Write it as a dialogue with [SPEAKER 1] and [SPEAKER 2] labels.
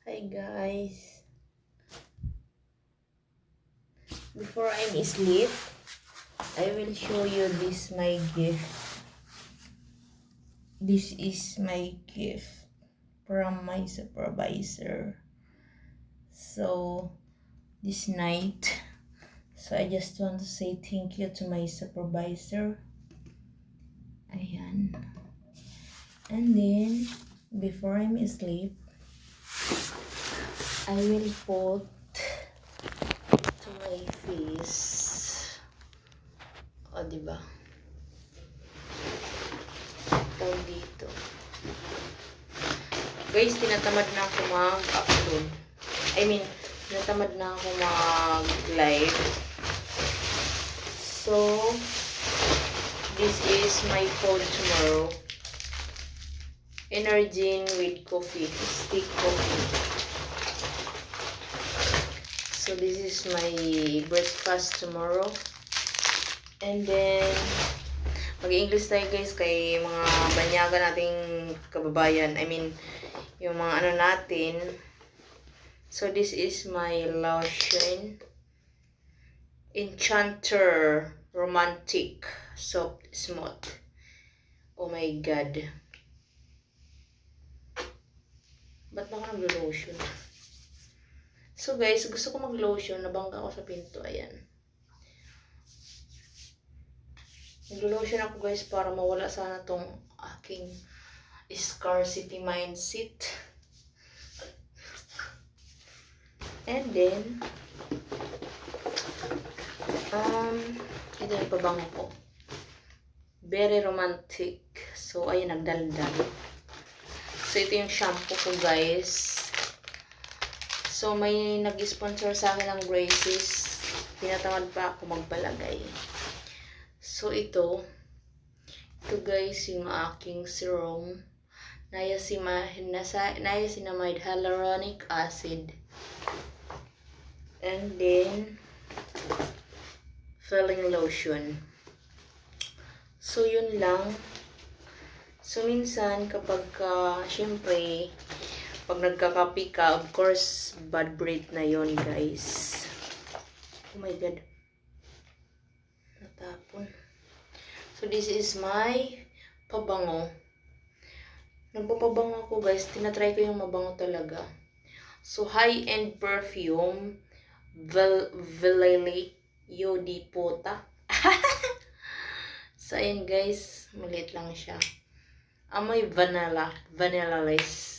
[SPEAKER 1] Hi guys. Before I sleep, I will show you this my gift. This is my gift from my supervisor. So this night, so I just want to say thank you to my supervisor. Ayan. And then before I sleep, I will put to my face. O, diba? Tawag dito. Guys, tinatamad na ako mag-upload. Tinatamad na ako mag-live. So, this is my food tomorrow. Energin with coffee. Stick coffee. So, this is my breakfast tomorrow. And then, mag-English tayo guys kay mga banyaga nating kababayan. Yung mga ano natin. So, this is my lotion. Enchanter Romantic Soft Smooth. Oh my God. Ba't na ako nag-lotion? So guys, gusto ko mag-lotion. Nabangga ako sa pinto. Ayan. Nag-lotion ako guys para mawala sana tong aking scarcity mindset. And then, ito yung pabango ko. Very romantic. So, ayun, nagdaldal. So, ito yung shampoo ko guys. So, may nag-sponsor sa akin ng braces. Tinatamad pa ako magpalagay. So, ito guys, yung aking serum. Niacinamide hyaluronic acid. And then, filling lotion. So, yun lang. So, minsan, kapag syempre, pag nagkakapi ka, of course, bad breath na yun, guys. Oh my God. Natapon. So, this is my pabango. Nagpapabango ako, guys. Tinatry ko yung mabango talaga. So, high-end perfume. Veleli Yodipota. So, ayun guys. Maliit lang siya. Amoy vanilla. Vanilla-less.